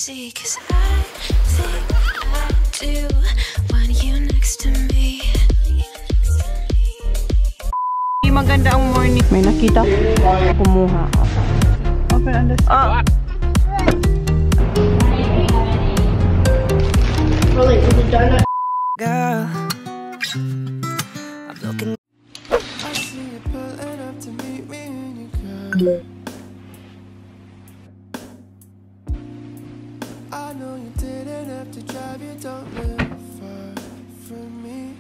see, 'cause I think I do want you next to me. Maganda ang morning. May nakita ko. Kumuha. Open on the spot. Really, is it done? Girl, I'm looking. I see you pulling up to meet me in your car. I know you didn't have to drive, you don't live far from me.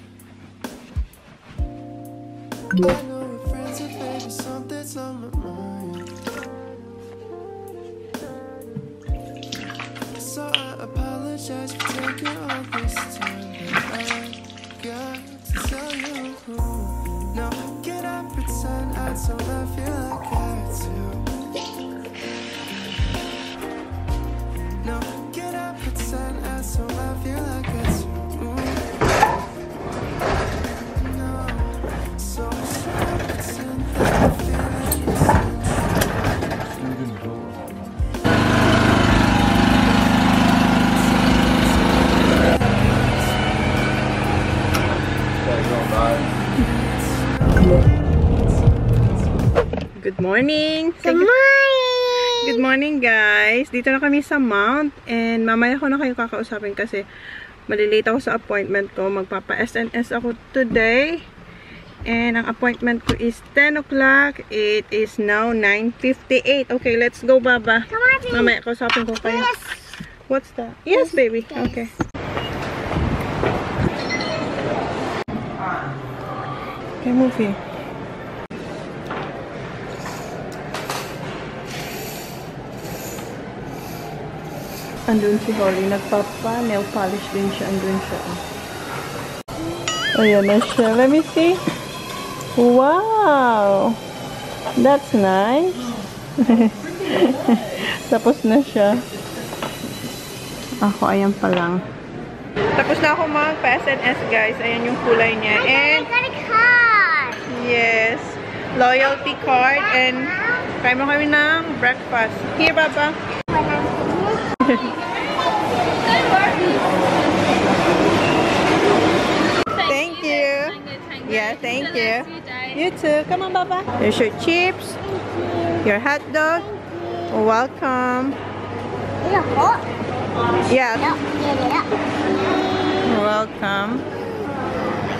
I know your friends are baby, something's on my mind. So I apologize for taking all this time, but I got to tell you. No, can I pretend I don't feel like I do? No, can I pretend I don't feel like I do? No, so should I pretend that I feel anything? Good morning! Good morning! Good morning, guys! Dito na kami sa Mount. And mamaya ko na kayo kakausapin kasi malilate ako sa appointment ko. Magpapa-SNS ako today. And ang appointment ko is 10 o'clock. It is now 9:58. Okay, let's go, Baba. Mamaya kausapin ko kayo. Yes. What's that? Yes, baby. Yes. Okay. Okay, move here. Andun si Holly. Nagpapa-nail polish din siya. Andun siya. Ayan na siya. Let me see. Wow! That's nice. Tapos na siya. Ako, ayan pa lang. Tapos na ako mag-SNS, guys. Ayan yung kulay niya. And I got a card! yes. Loyalty card. And kain mo kami ng breakfast. Here, Baba. Thank you. Yeah, thank you. You too. Come on, Baba. There's your chips. Your hot dog. Welcome. Is it hot? Yeah. Yeah. Welcome.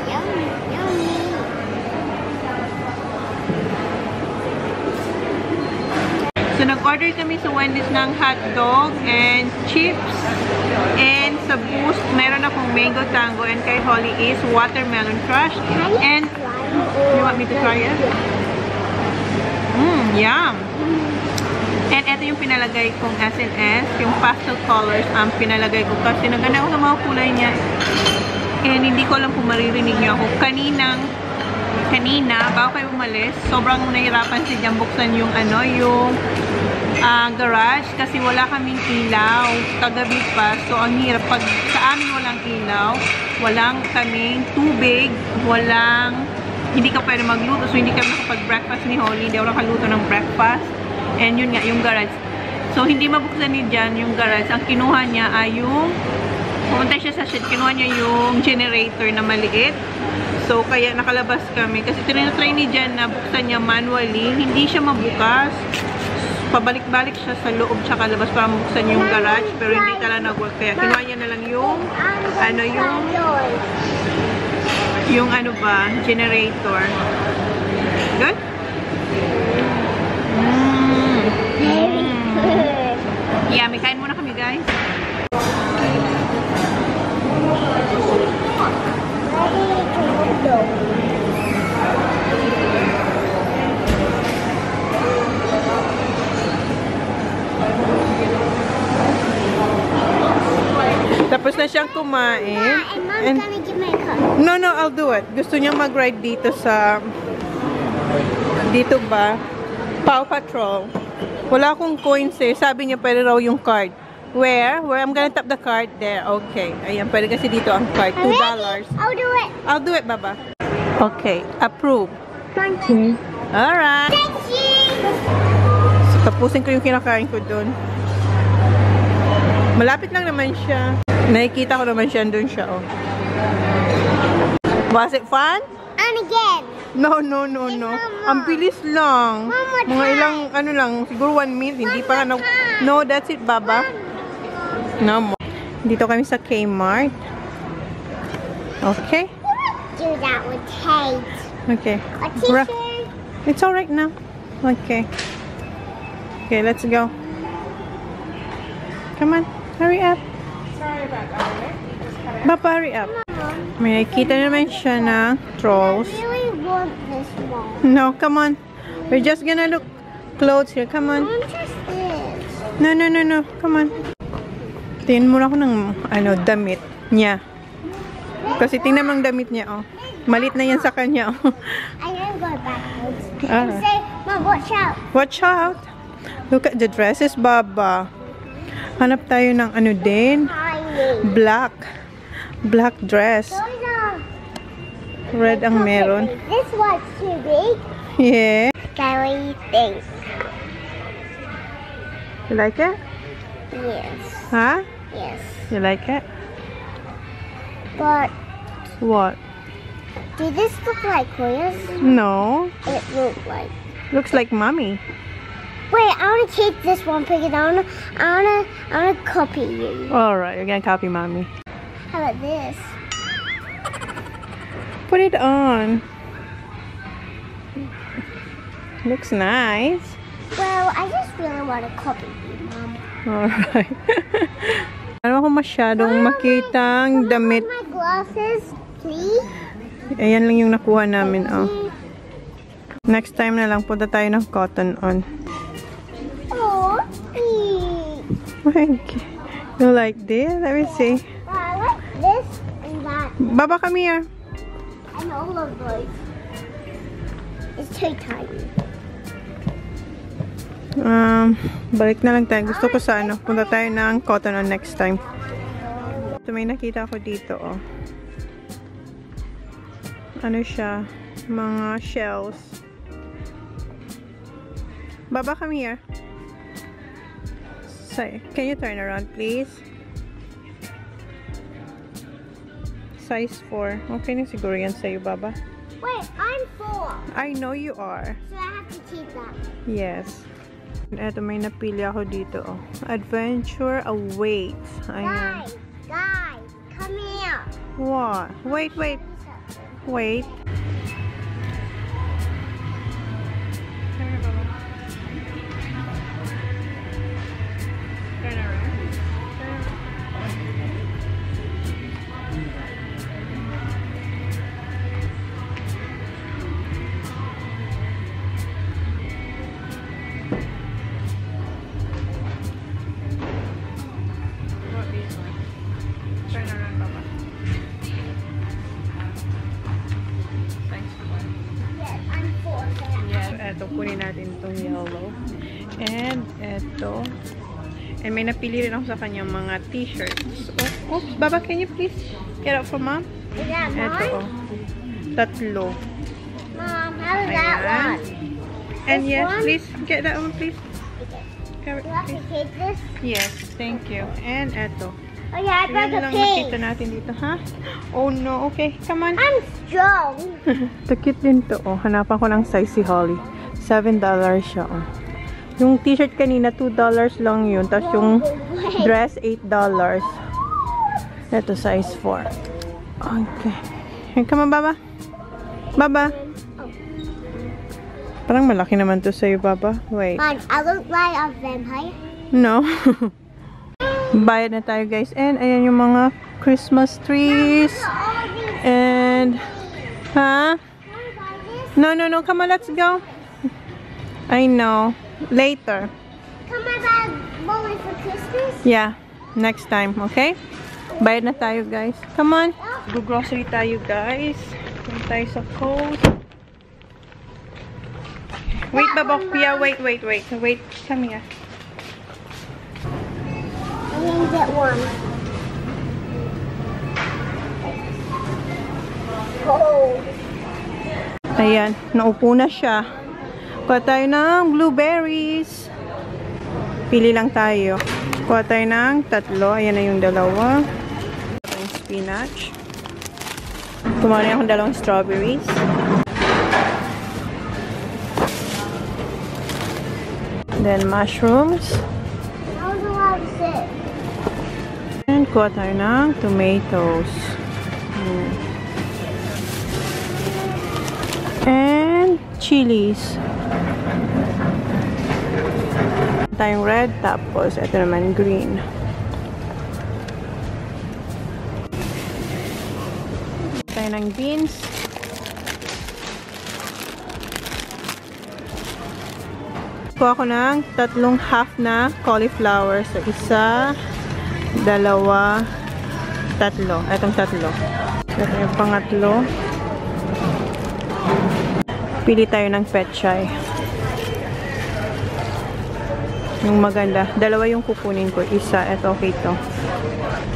Yummy, yummy. So, nag-order kami sa Wendy's ng hot dog and chips. And sa Boost, meron akong mango tango. And kay Holly is watermelon crush. And, you want me to try it? Yum! And ito yung pinalagay kong SNS. Yung pastel colors ang pinalagay ko. Kasi naganda ako sa mga kulay niya. And hindi ko alam kung maririnig niyo ako. Kanina, bago kayo umalis, sobrang nahirapan si Jan buksan yung yung garage kasi wala kaming ilaw kagabi pa. So ang hirap pag sa amin walang ilaw, walang kaming tubig, hindi ka pwede magluto. So hindi kami nakapag-breakfast ni Holly, hindi ako nakaluto ng breakfast. And yun nga, yung garage. So hindi mabuksan ni Jan yung garage. Ang kinuha niya ay yung pumunta siya sa shed, kinuha niya yung generator na maliit. So, kaya nakalabas kami. Kasi tinatry ni Jan na buksan niya manually. Hindi siya mabukas. Pabalik-balik siya sa loob tsaka labas para mabuksan yung garage. Pero hindi talaga nag-work. Kaya kinuha niya na lang yung generator. Good? Yeah, may kain muna kami, guys. Tapos na siyang kumain. And Mom's gonna give me a cup. No, I'll do it. Gusto niya mag-ride dito sa... Dito ba? Paw Patrol. Wala akong coins eh. Sabi niya pwede raw yung card. Where? I'm gonna tap the card there. Okay. Ayan, pwede kasi dito ang card. $2. I'll do it. I'll do it, Baba. Okay. Approve. Thank you. Alright. Thank you. So, tapusin ko yung kinakain ko dun. Malapit lang naman siya. Nakikita ko naman siya, doon siya, oh. Was it fun? And again. No. Ang bilis lang. Mga ilang, ano lang, siguro 1 minute. Hindi pa nga, no, that's it, Baba. No more. Dito kami sa Kmart. Okay? Do that with Kate. Okay. A t-shirt. It's alright now. Okay. Okay, let's go. Come on, hurry up. Sorry about that. Baba, hurry up. May nakita naman siya na trolls. I really want this one. No, come on. We're just gonna look clothes here. Come on. I'm just this. No. Come on. Tingnan muna ako ng damit niya. Kasi tingnan mo ang damit niya, oh. Malit na yan sa kanya, oh. I'm gonna go backwards. Ah. And say, Mom, watch out. Watch out. Look at the dresses, Baba. Hanap tayo ng ano din. Tiny. Black dress. Chona. Red ang meron. This one's too big. Yeah. So what do you think? You like it? Yes. Huh? Yes. You like it? But What? did this look like yours? No. It looked like. Looks like mommy. Wait, I want to keep this one because I wanna copy you. Alright, you're gonna copy mommy. How about this? Put it on. Looks nice. Well, I just really want to copy you, Mom. Alright. Ano ako masyadong makitang damit. My glasses, please. Ayan lang yung nakuha namin, oh. Next time na lang punta tayo ng Cotton On. Oh, please. Okay. You like this? Let me see. I like this and that Baba, come here. and all of those. It's too tiny. Balik na lang tayo. Gusto ko sa ano, punta tayo ng Cotton On next time. Ito, may nakita ako dito, oh. Ano siya? Mga shells. Baba, come here. Say, can you turn around, please? Size 4. Okay na siguro yan sa'yo, Baba. Wait, I'm 4, I know you are. so I have to keep that. Yes. Eto, may napili ako dito, oh. Adventure awaits. Ayan. Guys, come here. What? Wait. Wait. Come here, Baba. Turn around. Turn around, Baba. Thanks. Yes, I'm 4. So Yes, eto, kunin natin itong yellow. And eto. And may napili rin ako sa kanyang mga t-shirts. Oh, oops, Baba, can you please get out for Mom? is that Eto, mine? oh. Tatlo. Mom, how is that Ayan. one? And This yes, one? please, get that one, please. Carry, Do I have to please. keep this? Yes, thank you. And eto. Oh yeah, I broke Yan a lang pig. nakita natin dito, ha? Oh no, okay, come on. I'm strong. Takit din to, oh. Hanapan ko ng size si Holly. $7 siya, oh. Yung t-shirt kanina, $2 lang yun. Tapos yung dress, $8. Ito, size 4. Okay. Here, come on, Baba. Baba. Parang malaki naman to sa'yo, Baba. Wait. Mom, I look like a vampire. No. Bayad na tayo, guys. And ayan yung mga Christmas trees. All these. And, huh? No. Come on, let's go. I know. Later. Come on, buy bowling for Christmas. Yeah. Next time, okay? Bayad na tayo, guys. Come on. Go-grocery tayo, guys. Punta tayo sa Coast. Wait, Baba. Yeah, wait. Come here. I'm gonna get one. Oh. Ayan. Naupo na siya. Kuha tayo ng blueberries. Pili lang tayo. Kuha tayo ng 3. Ayan na yung 2. Yung spinach. Kumuha rin akong 2 strawberries. Then mushrooms. And kuha tayo ng tomatoes. And chilies. Tayong red, tapos ito naman green. Tayo ng beans. Kuha ko ng 3 half na cauliflower. So, 1, 2, 3. Itong 3. Ito yung pangatlo. Pili tayo ng pechay. Yung maganda. 2 yung kukunin ko. 1, ito, okay to.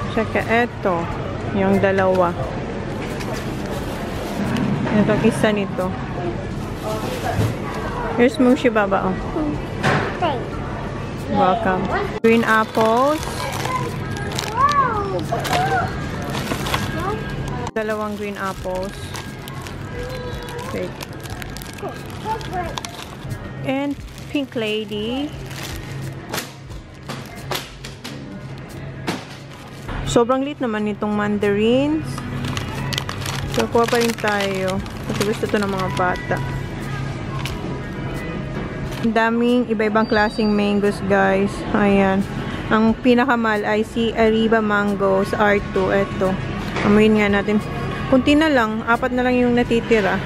Tsaka ito. Yung 2. Itong 1 nito. Here's Mushi Baba, oh. Welcome. Green apples. 2 green apples. Okay. And pink lady. Sobrang lit naman nitong mandarins. So, kuha pa rin tayo. Kasi gusto ito ng mga bata. Ang daming iba-ibang klaseng mangoes, guys. Ayan. Ang pinakamahal ay si Arriba Mangoes R2. Ito. Amuyin nga natin. Kunti na lang. 4 na lang yung natitira.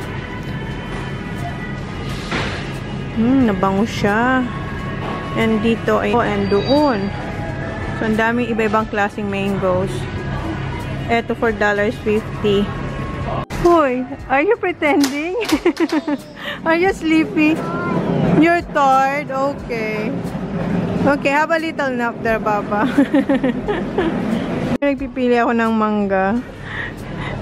Nabango siya. And dito ay and doon. So, ang daming iba-ibang klaseng mangoes. Ito for $50. Hoy, are you pretending? Are you sleepy? You're tired? Okay. Okay, have a little nap there, Papa. Nagpipili ako ng mangga.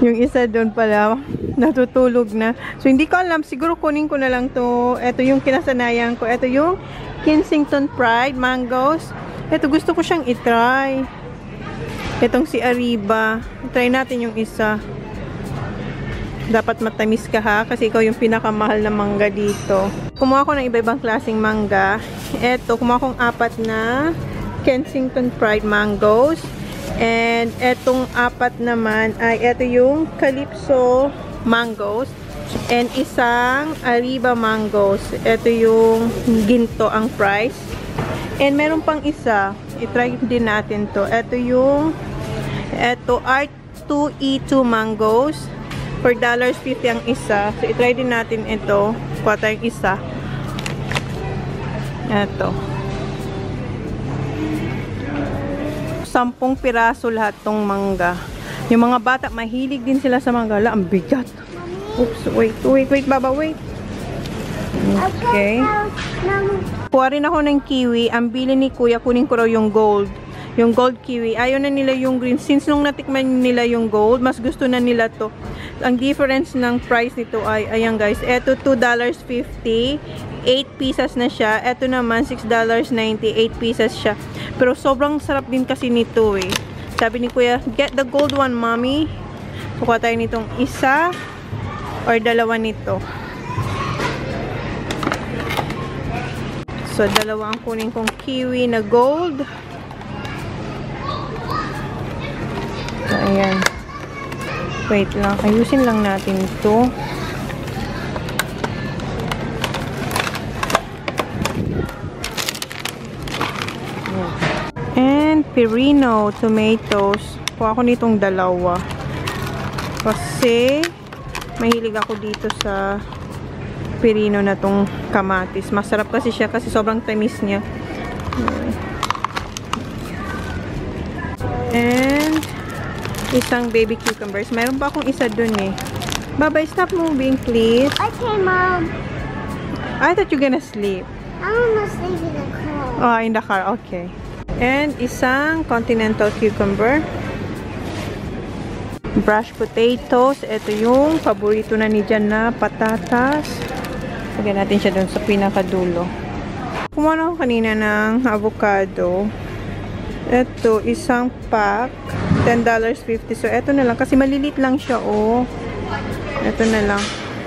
Yung isa doon pala, natutulog na. So, hindi ko alam. Siguro kunin ko na lang to. Ito yung kinasanayan ko. Ito yung Kensington Pride mangoes. Ito, gusto ko siyang itry. Itong si Arriba. Try natin yung isa. Dapat matamis ka ha, kasi ikaw yung pinakamahal na mangga dito. Kumuha ko ng iba-ibang klaseng mangga. Ito, kumuha kong 4 na Kensington Pride mangoes. And etong 4 naman ay ito yung Calypso mangoes. And isang Arriba mangoes. Ito yung ginto ang price. And meron pang isa. I-try din natin to. Ito yung R2E2 mangoes. For $50 ang isa. So, i-try din natin ito. Kuha tayong isa. Ito. 10 piraso lahat tong mangga. Yung mga bata, mahilig din sila sa mangga. Ang bigat. Oops, wait, Baba, wait. Okay. Kuha rin ako ng kiwi. Ang bili ni Kuya, kunin ko raw yung gold. Yung gold kiwi. Ayaw na nila yung green. Since nung natikman nila yung gold, mas gusto na nila to. Ang difference ng price nito ay, ayan guys, eto $2.50, 8 pieces na siya. Eto naman, $6.90, 8 pieces siya. Pero sobrang sarap din kasi nito eh. Sabi ni Kuya, get the gold one, mommy. Kuha tayo nitong isa or 2 nito. So, 2 ang kunin kong kiwi na gold. So, ayan. Wait lang. Ayusin lang natin ito. And Perino tomatoes. Kuha ko nitong 2. Kasi mahilig ako dito sa Perino na tong kamatis. Masarap kasi siya kasi sobrang tamis niya. And isang baby cucumbers. Mayroon pa akong isa dun eh. Baba, stop moving please. Okay, Mom. I thought you're gonna sleep. I'm gonna sleep in the car. Oh, in the car. Okay. And isang continental cucumber. Brushed potatoes. Ito yung paborito na ni Jan na patatas. Lagyan natin siya dun sa pinakadulo. Kumuha na ako kanina ng avocado. Ito, isang pack. $10.50. So, ito na lang. Kasi malilit lang siya, oh. Ito na lang.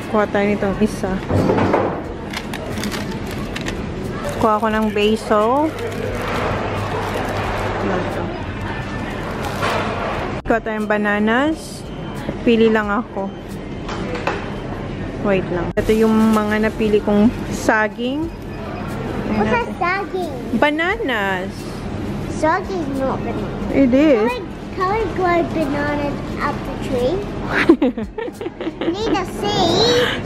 Kuha tayo nitong isa. Kuha ko ng basil. Kuha tayong bananas. Pili lang ako. Wait lang. Ito yung mga napili kong saging. What's that saging? Bananas. Saging, not banana. It is. Can we grow bananas up the tree? Need a seed.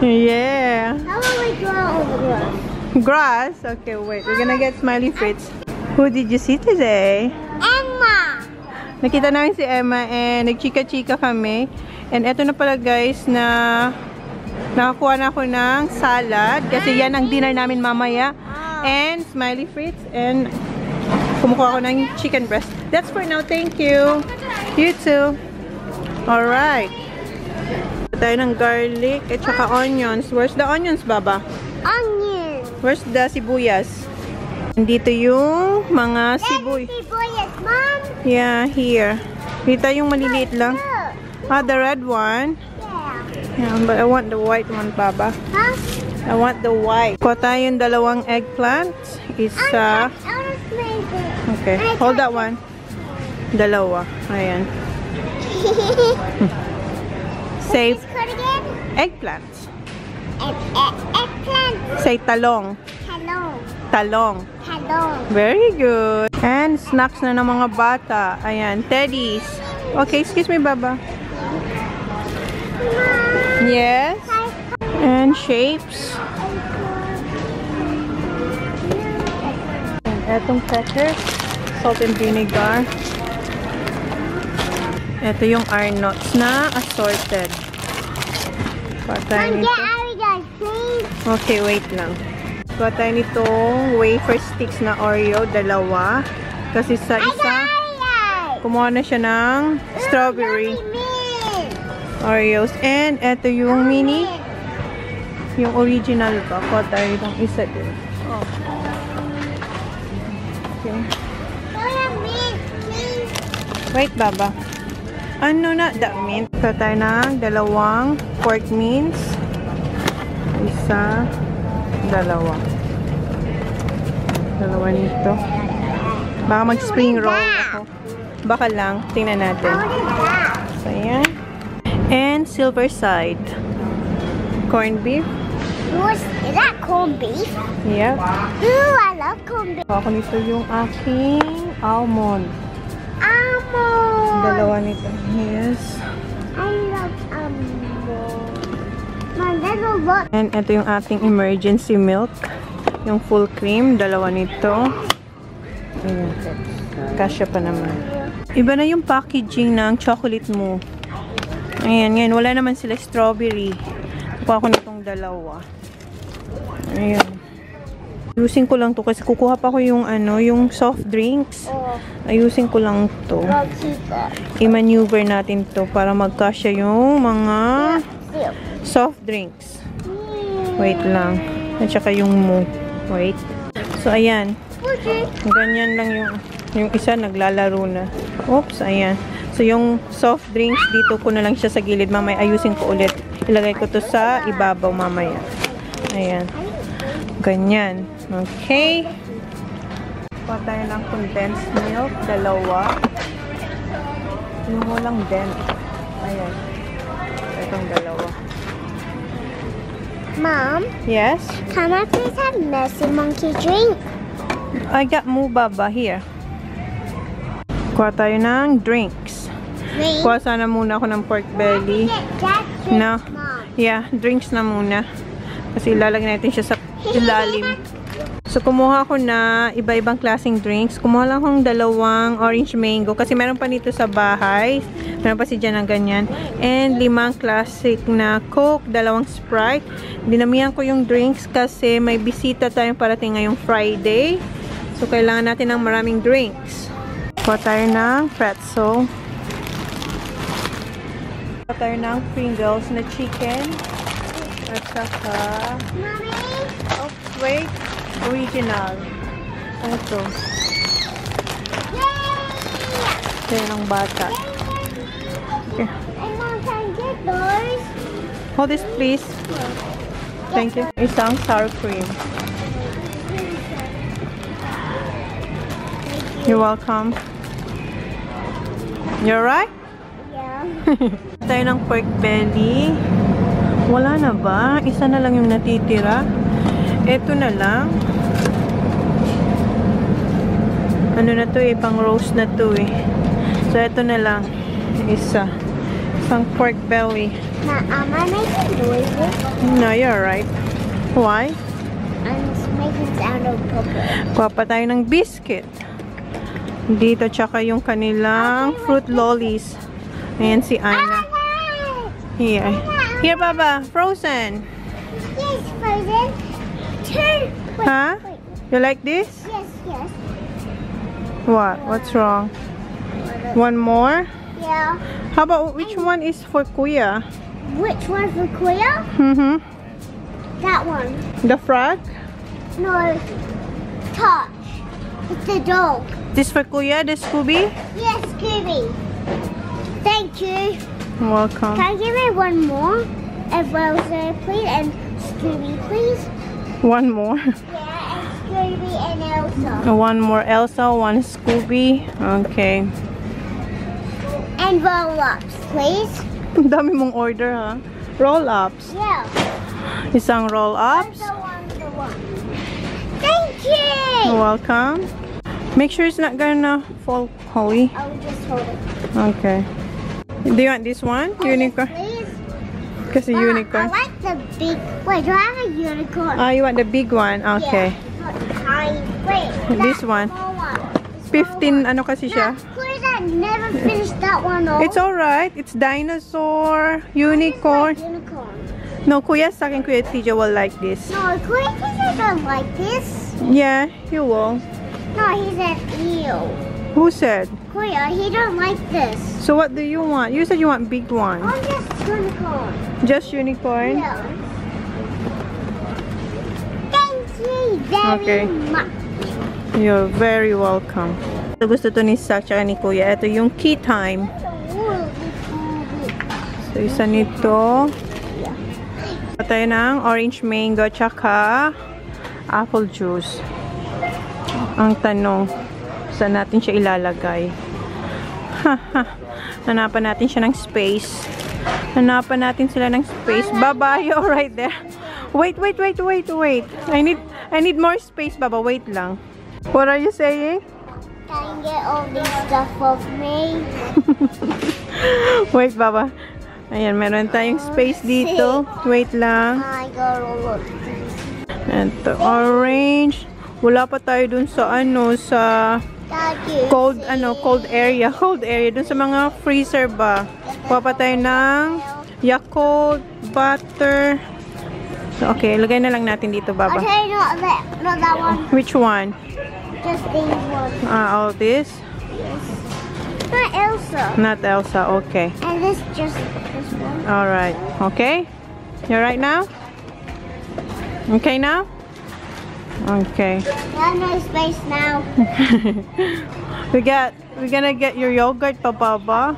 Yeah. How will we grow all the grass? Grass? Okay, wait. We're gonna get Smiley Fritz. Who did you see today? Emma! Nakita namin si Emma and nagchika-chika kami. And eto na pala guys na nakakuha na ako ng salad. Kasi yan ang dinner namin mamaya. And Smiley Fritz. And kumukuha ako ng chicken breast. That's for now. Thank you. You too. Alright. Tayo ng garlic at saka onions. Where's the onions, Baba? Onion. Where's the sibuyas? Dito yung mga Sibuyas, Mom. Yeah, here. Dito yung maliliit lang. Look. Ah, the red one. Yeah. Yeah, but I want the white one, Baba. Huh? I want the white. Kuha tayo yung dalawang eggplant. Isa. Okay, hold that one. Dalawa. Ayan. Say eggplant. Eggplant. Say talong. Hello. Talong. Hello. Very good. And snacks na ng mga bata. Ayan, teddies. Okay, excuse me, Baba. Yes. And shapes. And etong crackers. Salt and vinegar. Ito yung Arnott's na assorted. Patay Mom, nito. get out of that, please. Okay, wait lang. Kuha tayo nitong wafer sticks na Oreo, dalawa. Kasi sa isa, kumuha na siya ng strawberry Oreos. And ito yung mini, yung original ba? Kuha tayo ng isa din. Oh. Okay. Wait, Baba. Ano na? That mint. Kuha tayo ng dalawang pork mince. Isa. Dalawa nito. Baka mag-spring roll ako. Baka lang. Tingnan natin. So, ayan. And silver side. Corned beef. Is that corned beef? Yep. Ooh, I love corned beef. Ako nito yung aking almond. Almond. Dalawa nito. Yes. I love almond. Mom, there's a lot. And ito yung ating emergency milk. Yung full cream. Dalawa nito. Ayan. Kasya pa naman. Iba na yung packaging ng chocolate mo. Ayan, ngayon. Wala naman sila strawberry. Kukuha ko nitong dalawa. Ayan. Ayusin ko lang to kasi kukuha pa ko yung ano, yung soft drinks. Ayusin ko lang to. I-maneuver natin to para magkasya yung mga soft drinks. Wait lang. At saka yung mo. Wait. So, ayan. Ganyan lang yung isa naglalaro na. Oops, ayan. So, yung soft drinks, dito ko na lang siya sa gilid. Mamaya, ayusin ko ulit. Ilagay ko to sa ibabaw mamaya. Ayan. Ganyan. Okay. Kuha tayo ng condensed milk. Dalawa. Yung walang dent. Ayan. Itong dalawa. Mom, Yes? can I please have Mercy Monkey drink? I got Mubaba here. Kuha tayo ng drinks. Drink? Kuha sana muna ako ng pork belly. That drink, No. Mom. Yeah, drinks na muna. Kasi ilalagay natin siya sa ilalim. So, kumuha ako na iba-ibang klaseng drinks. Kumuha lang akong dalawang orange mango. Kasi meron pa nito sa bahay. Meron pa si Jan ng ganyan. And 5 classic na Coke, 2 Sprite. Dinamihan ko yung drinks kasi may bisita tayong parating ngayong Friday. So, kailangan natin ng maraming drinks. Kuha tayo ng pretzel. Kuha tayo ng Pringles na chicken. At saka... Mommy? Oh, wait. Original. Ito. Yay! Ito ng bata. Okay. And Mom, can I get those? Hold this, please. Thank you. Isang sour cream. You're welcome. You're right? Yeah. Tayo ng pork belly. Wala na ba? Isa na lang yung natitira. Ito na lang. Ano na to eh? Pang roast na to eh. So, ito na lang. Isa. Isang pork belly. Now, am I making noises? No, you're right. Why? I'm making sound of purple. Kuha pa tayo ng biscuit. Dito, tsaka yung kanilang fruit lollies. Ayan si Anna. Here. Here, Baba. Frozen. Yes, frozen. Turn. Wait, Huh? wait. You like this? Yes, yes. What? What's wrong? One more? Yeah. How about which one is for Kuya? Which one for Kuya? Mm-hmm. That one. The frog? No. Touch. It's the dog. This for Kuya, the Scooby? Yes, Scooby. Thank you. Welcome. Can you give me one more? As well, sir, please. And Scooby, please. One more. Yeah, and Scooby and Elsa. One more Elsa, one Scooby. Okay. And roll-ups, please. Ang dami mong order, ha? Roll-ups. Yeah. Isang roll-ups. The one. Thank you. You're welcome. Make sure it's not gonna fall, Holly. I'll just hold it. Okay. Do you want this one? Unicorn? Please. Kasi I unicorn. like the big. Wait, do I have a unicorn? Ah, you want the big one? Okay. Yeah, not tiny. Wait. This that one. small one. 15, ano kasi siya? No, please, I never finished that one off. It's alright. It's dinosaur, unicorn. Unicorn. No, Kuya, sa akin, Kuya TJ will like this. No, Kuya doesn't like this. Yeah, you will. No, he said ew. Who said? Kuya, he don't like this. So what do you want? You said you want big one. I'm just unicorn. Just unicorn? Yeah. Thank you very Okay. much. You're very welcome. Gusto to ni Sak tsaka ni Kuya. Ito yung key time. So isa nito. Tayo ng orange mango tsaka apple juice. Ang tanong, saan natin siya ilalagay? Hanapan natin siya ng space. Hanapan natin sila ng space. Baba, you're right there. Wait. I need more space, Baba. Wait lang. What are you saying? Can you get all this stuff off me? Wait, Baba. Ayan, meron tayong space dito. Wait lang. I got all of these. Ito, orange. Wala pa tayo dun sa sa Daddy. cold area. Cold area. Dun sa mga freezer ba. Kuha pa tayo ng Yakult, butter. So, okay, lagay na lang natin dito, Baba. Okay, not that one. Which one? Just these ones. All this? Not Elsa. Not Elsa, okay. And this just this one. Alright, okay? You right now? Okay now? Okay. We have no space now. We're gonna get your yogurt, Baba.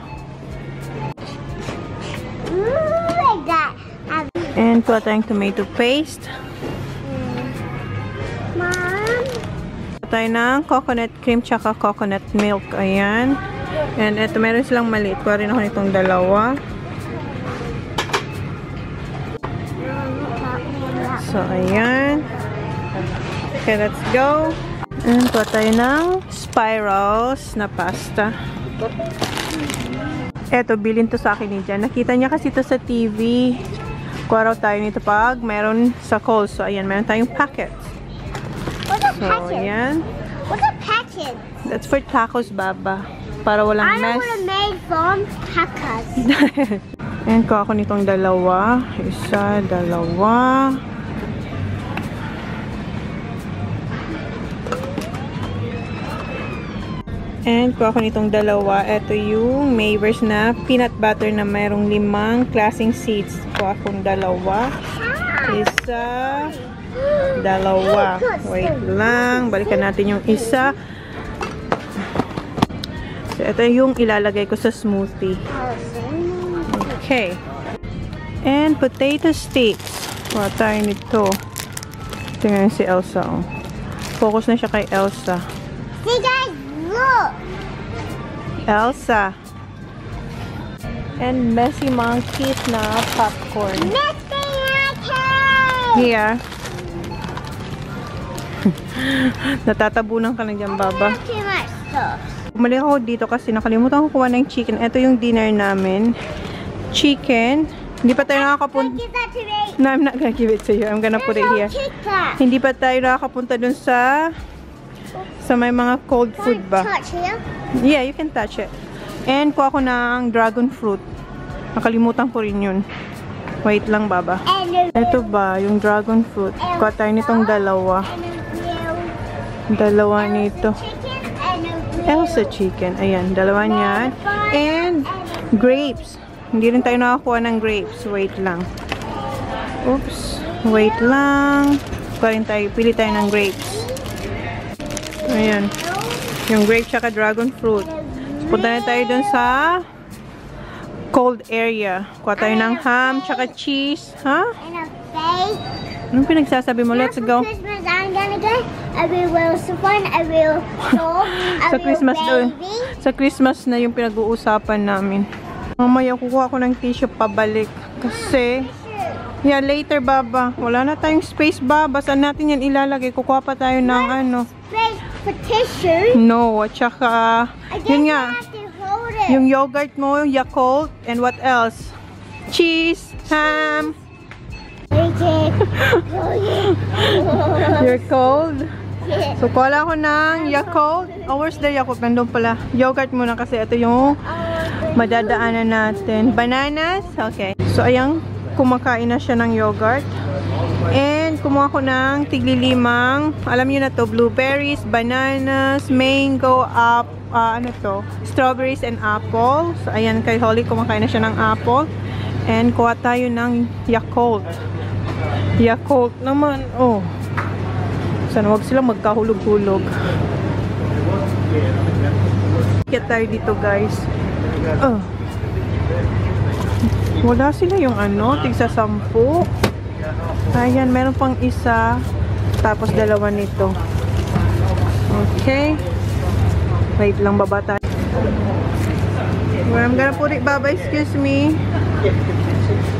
Like that. And kuha tayong tomato paste. Mom. Kuha tayo ng coconut cream tsaka coconut milk. Ayan. And eto, meron silang maliit. Kuha rin ako nitong dalawa. So, ayan. Okay, let's go. And kuha tayo ng spirals na pasta. Eto, bilhin to sa akin ni Jan. Nakita niya kasi ito sa TV. Kuha raw tayo nito pag meron sa Kohl's. So, ayan, meron tayong packets. What's a So, packet? ayan. What's a packet? That's for tacos, Baba. Para walang I know mess. what it made from tacos. Ayan, kuha ko nitong dalawa. Isa, dalawa. And kuha ko nitong dalawa. Ito yung Mavers na peanut butter na mayroong 5 klaseng seeds. Kuha kong dalawa. Isa, Dalawa. Wait lang. Balikan natin yung isa. So, ito yung ilalagay ko sa smoothie. Okay. And potato sticks. Kuha tayo nito. Tingnan si Elsa. Oh. Focus na siya kay Elsa. See guys, look! Elsa. And Messy Monkeys na popcorn. Messy Monkeys! Here. Natatabunan ka na dyan, Baba. Too much stuff. Bumalik ako dito kasi nakalimutan ko kuha ng chicken. Ito yung dinner namin. Chicken. Hindi pa tayo nakakapunta. Give that to me. No, I'm not gonna give it to you. I'm gonna put it here. Chicken. Hindi pa tayo nakakapunta dun sa may mga cold food ba. Touch here. Yeah, you can touch it. And kuha ko ng dragon fruit. Nakalimutan ko rin yun. Wait lang, Baba. Ito ba, yung dragon fruit. Kuha tayo nitong dalawa. Dalawa nito. Elsa chicken. Ayan, dalawa niyan. And grapes. Hindi rin tayo nakakuha ng grapes. Wait lang. Oops. Wait lang. Pili tayo ng grapes. Ayan. Yung grape tsaka dragon fruit. So, punta na tayo dun sa cold area. Kuha tayo ng ham tsaka cheese. Ha? And a bake. Anong pinagsasabi mo? Let's go. Christmas, I'm gonna go. I will fun. I will show. Sa Christmas daw. Sa Christmas na yung pinag-uusapan namin. Mamaya kukuha ko ng tissue pabalik. Kasi, yeah, later, Baba. Wala na tayong space, Baba. Saan natin yan ilalagay? Kukuha pa tayo ng ano. Space for tissue. No, at saka, yun nga. have to hold it. Yung yogurt mo, Yakult, and what else? Cheese, ham. You're cold? So, kuha ko ng Yakult. Oh, where's the Yakult? Nandun pala. Yogurt muna kasi ito yung madadaanan natin. Bananas? Okay. So, ayan, kumakain na siya ng yogurt. And, kumuha ko ng tiglilimang, alam niyo na to, blueberries, bananas, mango, ano to, strawberries and apple. So, ayan, kay Holly, kumakain na siya ng apple. And, kuha tayo ng Yakult. Yakult naman, oh. Sana wag silang magkahulog-hulog. Get tayo dito, guys. Oh. Wala sila yung ano, tigsa 10. Ayan, meron pang isa. Tapos dalawa nito. Okay. Wait lang, baba tayo. Well, I'm gonna put it, Baba. Excuse me.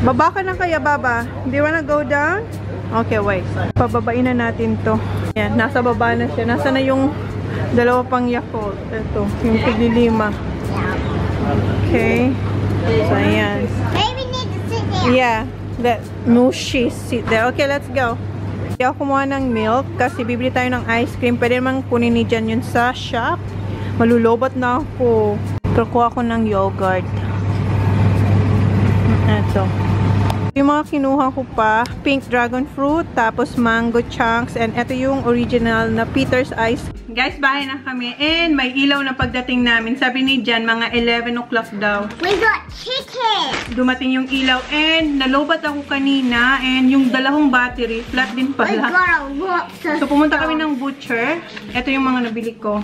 Baba ka na kaya, Baba? Do you wanna go down? Okay, wait. Pababain na natin to. Ayan, nasa baba na siya. Nasa na yung dalawa pang Yakult. Ito, yung tiglilima. Okay. So, ayan. Maybe need to sit there. Yeah. No, she sit there. Okay, let's go. Hindi ako kumuha ng milk kasi bibili tayo ng ice cream. Pwede naman kunin ni Jan yun sa shop. Malulobot na ako. Pero kuha ko ng yogurt. Ito. Yung mga kinuha ko pa, pink dragon fruit, tapos mango chunks, and ito yung original na Peter's ice. Guys, bahay na kami, and may ilaw na pagdating namin. Sabi ni Jan, mga 11 o'clock daw. We got chicken. Dumating yung ilaw, and nalobat ako kanina, and yung dalawang battery, flat din We pala. got a lot of So, pumunta kami ng butcher. Ito yung mga nabili ko.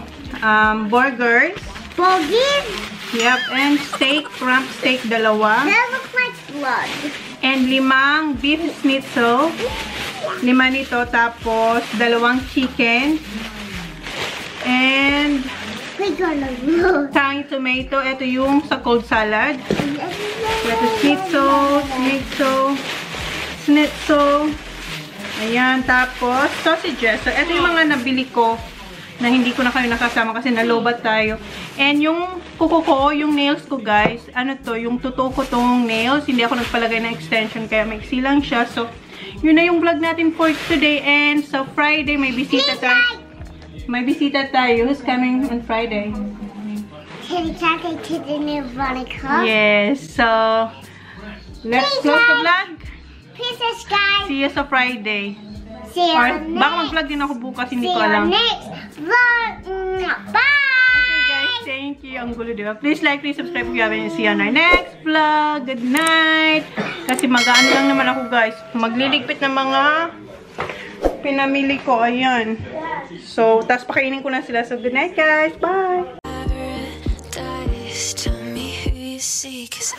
Burgers. Boggies. Yep, and steak, rump steak, dalawa. That looks like blood. And 5 beef schnitzel. 5 nito. Tapos, 2 chicken. And, We got a lot. tang tomato. Ito yung sa cold salad. Ito schnitzel. Ayan. Tapos, sausages. So, ito yung mga nabili ko na hindi ko na kayo nakasama kasi nalobat tayo. And yung kuko ko, yung nails ko, guys, ano to, yung totoo ko tong nails, hindi ako nagpalagay ng extension kaya maiksi lang siya. So, yun na yung vlog natin for today. And so, Friday, may bisita tayo. May bisita tayo. Who's coming on Friday? Kitty cat to the new Veronica. Yes. So, let's close the vlog. Peace, guys. See you sa Friday. See you Or, next. baka mag-vlog din ako bukas, hindi See ko you alam. next vlog. Bye. Guys, thank you. Ang gulo, diba? Please like, please subscribe if you haven't. See you on our next vlog. Good night. Kasi mag-ano lang naman ako, guys. Magliligpit ng mga pinamili ko. Ayan. So, tapos pakainin ko na sila. So, good night guys. Bye! Paradise, tell me who you see, 'cause